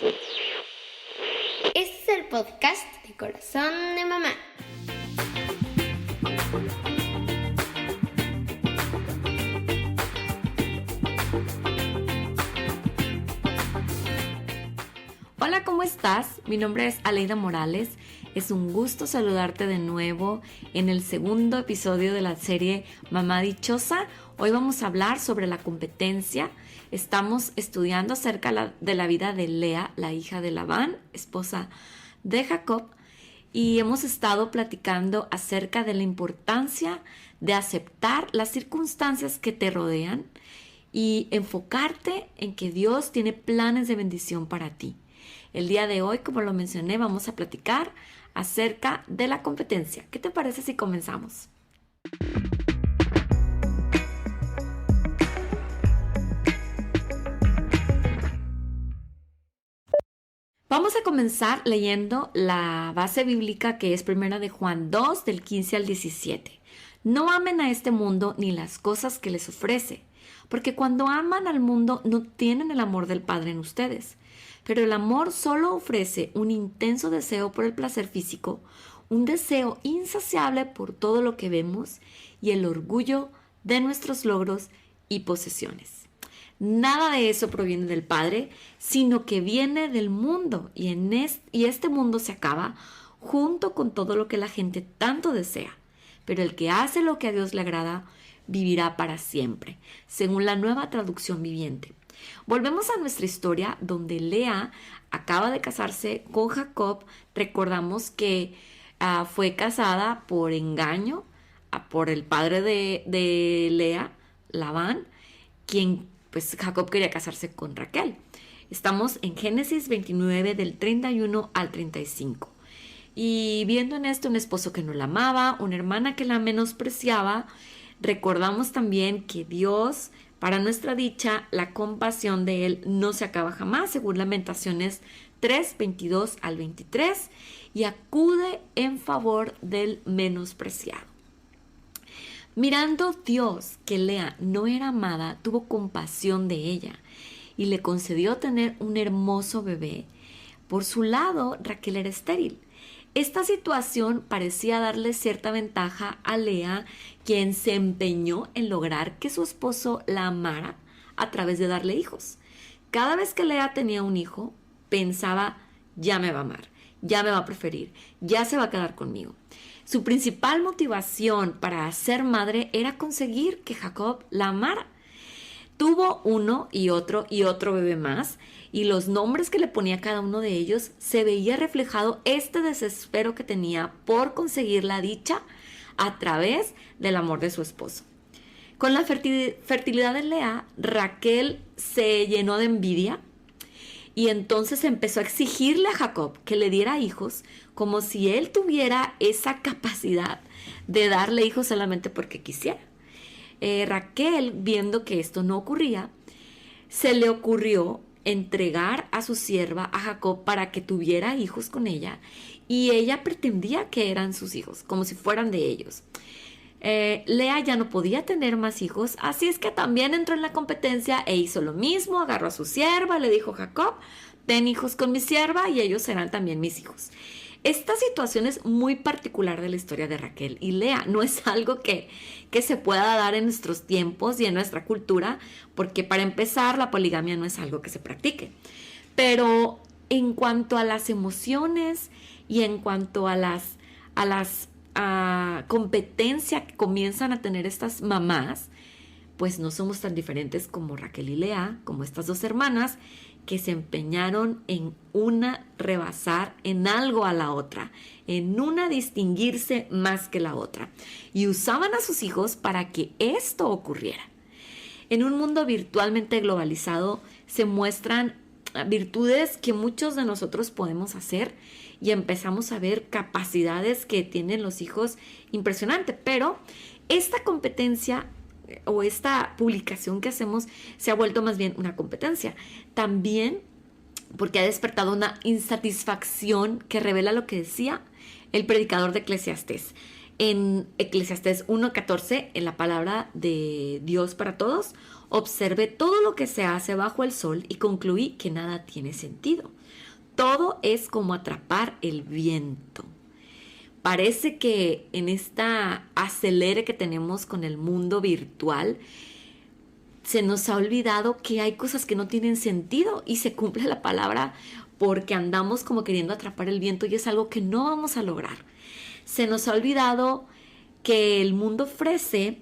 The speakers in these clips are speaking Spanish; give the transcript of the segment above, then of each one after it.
Este es el podcast de Corazón de Mamá. Hola, ¿cómo estás? Mi nombre es Aleida Morales. Es un gusto saludarte de nuevo en el segundo episodio de la serie Mamá Dichosa. Hoy vamos a hablar sobre la competencia. Estamos estudiando acerca de la vida de Lea, la hija de Labán, esposa de Jacob, y hemos estado platicando acerca de la importancia de aceptar las circunstancias que te rodean y enfocarte en que Dios tiene planes de bendición para ti. El día de hoy, como lo mencioné, vamos a platicar acerca de la competencia. ¿Qué te parece si comenzamos? Vamos a comenzar leyendo la base bíblica que es primera de Juan 2, del 15 al 17. No amen a este mundo ni las cosas que les ofrece, porque cuando aman al mundo no tienen el amor del Padre en ustedes. Pero el amor solo ofrece un intenso deseo por el placer físico, un deseo insaciable por todo lo que vemos y el orgullo de nuestros logros y posesiones. Nada de eso proviene del Padre, sino que viene del mundo y este mundo se acaba junto con todo lo que la gente tanto desea. Pero el que hace lo que a Dios le agrada vivirá para siempre, según la Nueva Traducción Viviente. Volvemos a nuestra historia donde Lea acaba de casarse con Jacob. Recordamos que fue casada por engaño por el padre de Lea, Labán, quien pues Jacob quería casarse con Raquel. Estamos en Génesis 29 del 31 al 35. Y viendo en esto un esposo que no la amaba, una hermana que la menospreciaba, recordamos también que Dios, para nuestra dicha, la compasión de Él no se acaba jamás, según Lamentaciones 3, 22 al 23, y acude en favor del menospreciado. Mirando Dios que Lea no era amada, tuvo compasión de ella y le concedió tener un hermoso bebé. Por su lado, Raquel era estéril. Esta situación parecía darle cierta ventaja a Lea, quien se empeñó en lograr que su esposo la amara a través de darle hijos. Cada vez que Lea tenía un hijo, pensaba, ya me va a amar, ya me va a preferir, ya se va a quedar conmigo. Su principal motivación para ser madre era conseguir que Jacob la amara. Tuvo uno y otro bebé más, y los nombres que le ponía cada uno de ellos se veía reflejado este desespero que tenía por conseguir la dicha a través del amor de su esposo. Con la fertilidad de Lea, Raquel se llenó de envidia y entonces empezó a exigirle a Jacob que le diera hijos, como si él tuviera esa capacidad de darle hijos solamente porque quisiera. Raquel, viendo que esto no ocurría, se le ocurrió entregar a su sierva a Jacob para que tuviera hijos con ella, y ella pretendía que eran sus hijos, como si fueran de ellos. Lea ya no podía tener más hijos, así es que también entró en la competencia e hizo lo mismo. Agarró a su sierva, le dijo: Jacob, ten hijos con mi sierva y ellos serán también mis hijos. Esta situación es muy particular de la historia de Raquel y Lea. No es algo que se pueda dar en nuestros tiempos y en nuestra cultura, porque para empezar la poligamia no es algo que se practique. Pero en cuanto a las emociones y en cuanto a las competencia que comienzan a tener estas mamás, pues no somos tan diferentes como Raquel y Lea, como estas dos hermanas que se empeñaron en una rebasar en algo a la otra, en una distinguirse más que la otra, y usaban a sus hijos para que esto ocurriera. En un mundo virtualmente globalizado se muestran virtudes que muchos de nosotros podemos hacer y empezamos a ver capacidades que tienen los hijos impresionante, pero esta competencia o esta publicación que hacemos se ha vuelto más bien una competencia. También porque ha despertado una insatisfacción que revela lo que decía el predicador de Eclesiastés. En Eclesiastés 1:14, en la palabra de Dios para todos, Observé todo lo que se hace bajo el sol y concluí que nada tiene sentido. Todo es como atrapar el viento. Parece que en esta acelere que tenemos con el mundo virtual, se nos ha olvidado que hay cosas que no tienen sentido y se cumple la palabra porque andamos como queriendo atrapar el viento y es algo que no vamos a lograr. Se nos ha olvidado que el mundo ofrece,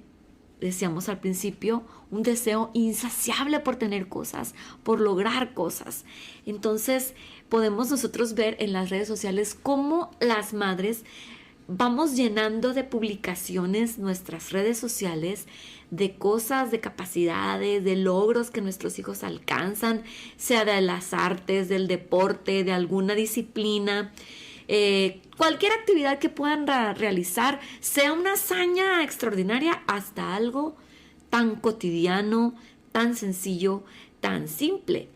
decíamos al principio, un deseo insaciable por tener cosas, por lograr cosas. Entonces podemos nosotros ver en las redes sociales cómo las madres vamos llenando de publicaciones nuestras redes sociales de cosas, de capacidades, de logros que nuestros hijos alcanzan, sea de las artes, del deporte, de alguna disciplina, cualquier actividad que puedan realizar, sea una hazaña extraordinaria hasta algo tan cotidiano, tan sencillo, tan simple.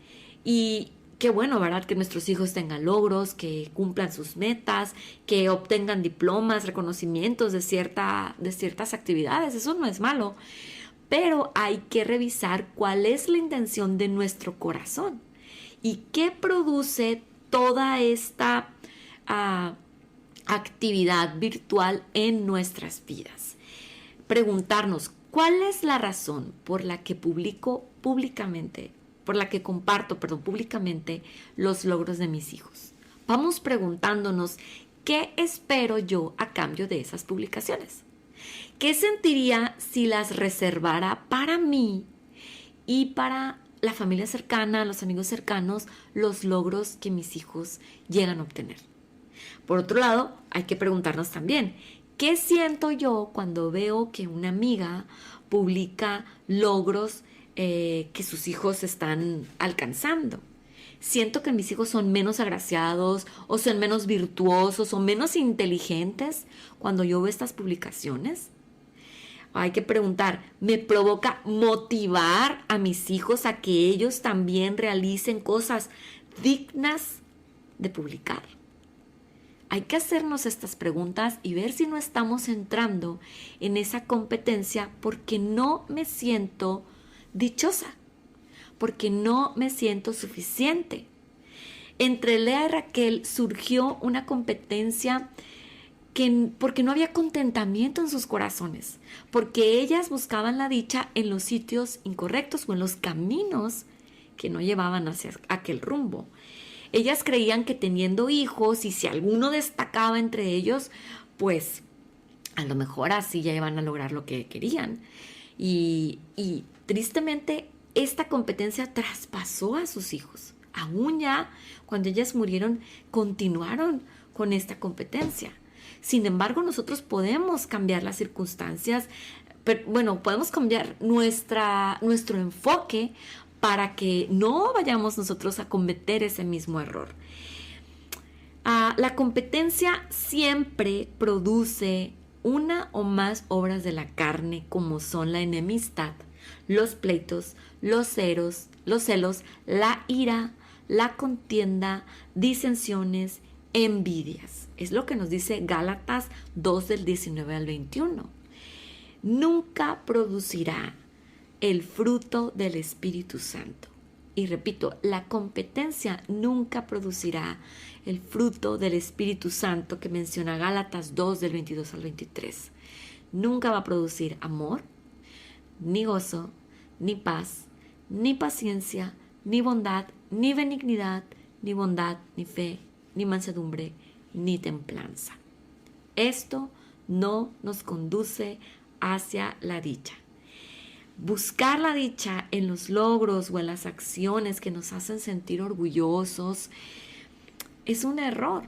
Y qué bueno, ¿verdad? Que nuestros hijos tengan logros, que cumplan sus metas, que obtengan diplomas, reconocimientos de ciertas actividades. Eso no es malo. Pero hay que revisar cuál es la intención de nuestro corazón y qué produce toda esta actividad virtual en nuestras vidas. Preguntarnos, ¿cuál es la razón por la que comparto públicamente los logros de mis hijos? Vamos preguntándonos, ¿qué espero yo a cambio de esas publicaciones? ¿Qué sentiría si las reservara para mí y para la familia cercana, los amigos cercanos, los logros que mis hijos llegan a obtener? Por otro lado, hay que preguntarnos también, ¿qué siento yo cuando veo que una amiga publica logros que sus hijos están alcanzando? ¿Siento que mis hijos son menos agraciados o son menos virtuosos o menos inteligentes cuando yo veo estas publicaciones? Hay que preguntar, ¿me provoca motivar a mis hijos a que ellos también realicen cosas dignas de publicar? Hay que hacernos estas preguntas y ver si no estamos entrando en esa competencia porque no me siento dichosa, porque no me siento suficiente. Entre Lea y Raquel surgió una competencia porque no había contentamiento en sus corazones, porque ellas buscaban la dicha en los sitios incorrectos o en los caminos que no llevaban hacia aquel rumbo. Ellas creían que teniendo hijos y si alguno destacaba entre ellos, pues a lo mejor así ya iban a lograr lo que querían. Y tristemente esta competencia traspasó a sus hijos. Aún ya cuando ellas murieron, continuaron con esta competencia. Sin embargo, nosotros podemos cambiar las circunstancias, podemos cambiar nuestro enfoque para que no vayamos nosotros a cometer ese mismo error. La competencia siempre produce una o más obras de la carne, como son la enemistad, los pleitos, los celos, la ira, la contienda, disensiones, envidias. Es lo que nos dice Gálatas 2 del 19 al 21. Nunca producirá el fruto del Espíritu Santo. Y repito, la competencia nunca producirá el fruto del Espíritu Santo que menciona Gálatas 2 del 22 al 23. Nunca va a producir amor, ni gozo, ni paz, ni paciencia, ni bondad, ni benignidad, ni bondad, ni fe, ni mansedumbre, ni templanza. Esto no nos conduce hacia la dicha. Buscar la dicha en los logros o en las acciones que nos hacen sentir orgullosos es un error.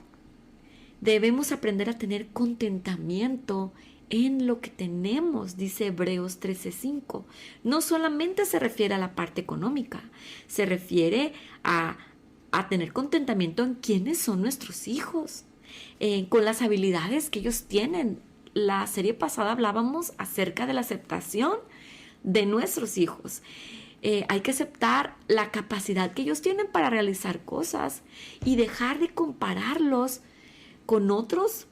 Debemos aprender a tener contentamiento en lo que tenemos, dice Hebreos 13:5. No solamente se refiere a la parte económica, se refiere a tener contentamiento en quiénes son nuestros hijos, con las habilidades que ellos tienen. La serie pasada hablábamos acerca de la aceptación de nuestros hijos. Hay que aceptar la capacidad que ellos tienen para realizar cosas y dejar de compararlos con otros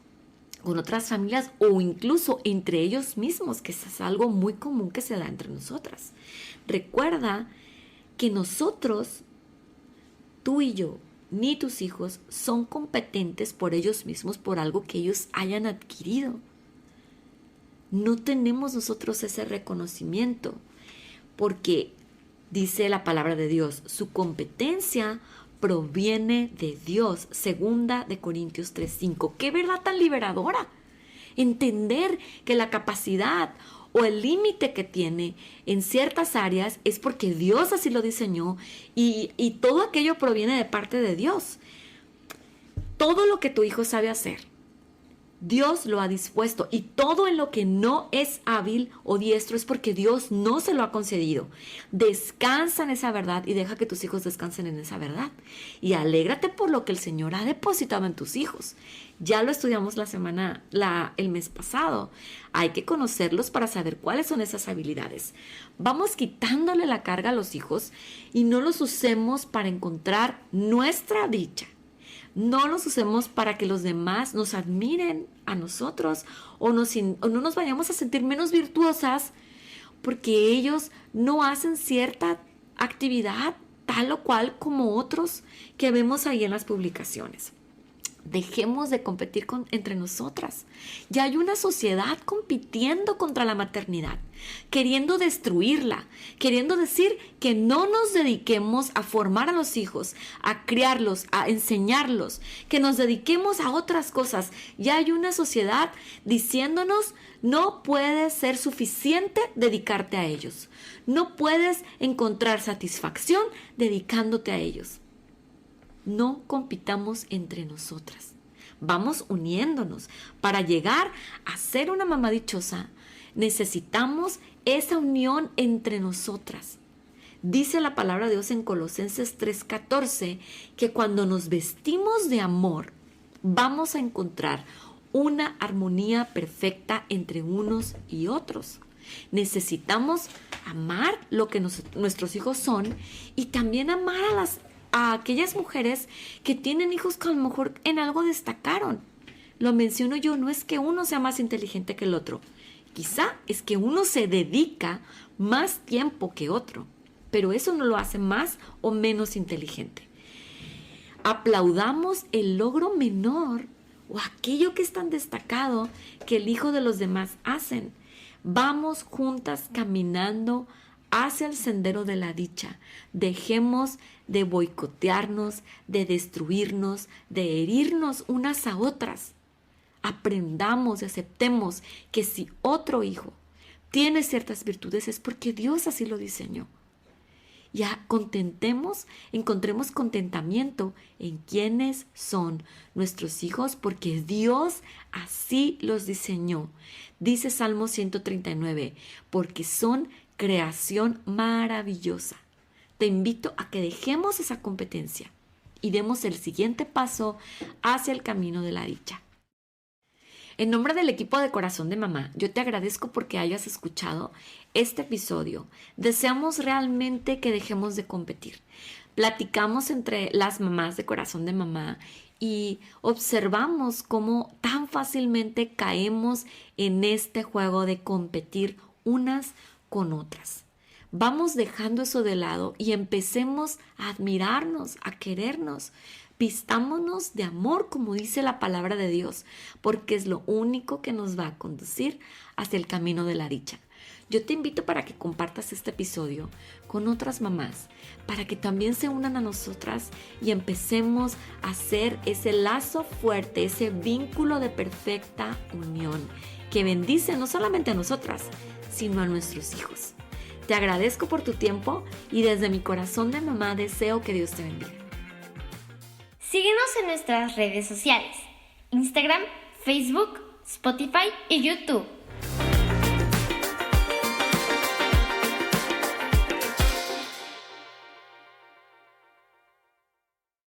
con otras familias o incluso entre ellos mismos, que eso es algo muy común que se da entre nosotras. Recuerda que nosotros, tú y yo, ni tus hijos son competentes por ellos mismos, por algo que ellos hayan adquirido. No tenemos nosotros ese reconocimiento, porque dice la palabra de Dios, su competencia proviene de Dios. 2 Corintios 3:5. ¡Qué verdad tan liberadora! Entender que la capacidad o el límite que tiene en ciertas áreas es porque Dios así lo diseñó y todo aquello proviene de parte de Dios. Todo lo que tu hijo sabe hacer, Dios lo ha dispuesto, y todo en lo que no es hábil o diestro es porque Dios no se lo ha concedido. Descansa en esa verdad y deja que tus hijos descansen en esa verdad. Y alégrate por lo que el Señor ha depositado en tus hijos. Ya lo estudiamos el mes pasado. Hay que conocerlos para saber cuáles son esas habilidades. Vamos quitándole la carga a los hijos y no los usemos para encontrar nuestra dicha. No los usemos para que los demás nos admiren a nosotros o no nos vayamos a sentir menos virtuosas porque ellos no hacen cierta actividad tal o cual como otros que vemos ahí en las publicaciones. Dejemos de competir entre nosotras. Ya hay una sociedad compitiendo contra la maternidad, queriendo destruirla, queriendo decir que no nos dediquemos a formar a los hijos, a criarlos, a enseñarlos, que nos dediquemos a otras cosas. Ya hay una sociedad diciéndonos, no puede ser suficiente dedicarte a ellos. No puedes encontrar satisfacción dedicándote a ellos. No compitamos entre nosotras. Vamos uniéndonos. Para llegar a ser una mamá dichosa, necesitamos esa unión entre nosotras. Dice la palabra de Dios en Colosenses 3:14 que cuando nos vestimos de amor, vamos a encontrar una armonía perfecta entre unos y otros. Necesitamos amar lo que nuestros hijos son y también amar a aquellas mujeres que tienen hijos que a lo mejor en algo destacaron. Lo menciono yo, no es que uno sea más inteligente que el otro. Quizá es que uno se dedica más tiempo que otro, pero eso no lo hace más o menos inteligente. Aplaudamos el logro menor o aquello que es tan destacado que el hijo de los demás hacen. Vamos juntas caminando hacia el sendero de la dicha. Dejemos de boicotearnos, de destruirnos, de herirnos unas a otras. Aprendamos y aceptemos que si otro hijo tiene ciertas virtudes es porque Dios así lo diseñó. Ya encontremos contentamiento en quienes son nuestros hijos porque Dios así los diseñó. Dice Salmo 139, porque son creación maravillosa. Te invito a que dejemos esa competencia y demos el siguiente paso hacia el camino de la dicha. En nombre del equipo de Corazón de Mamá, yo te agradezco porque hayas escuchado este episodio. Deseamos realmente que dejemos de competir. Platicamos entre las mamás de Corazón de Mamá y observamos cómo tan fácilmente caemos en este juego de competir unas con otras. Vamos dejando eso de lado y empecemos a admirarnos, a querernos. Vistámonos de amor, como dice la palabra de Dios, porque es lo único que nos va a conducir hacia el camino de la dicha. Yo te invito para que compartas este episodio con otras mamás, para que también se unan a nosotras y empecemos a hacer ese lazo fuerte, ese vínculo de perfecta unión que bendice no solamente a nosotras, sino a nuestros hijos. Te agradezco por tu tiempo y desde mi corazón de mamá deseo que Dios te bendiga. Síguenos en nuestras redes sociales: Instagram, Facebook, Spotify y YouTube.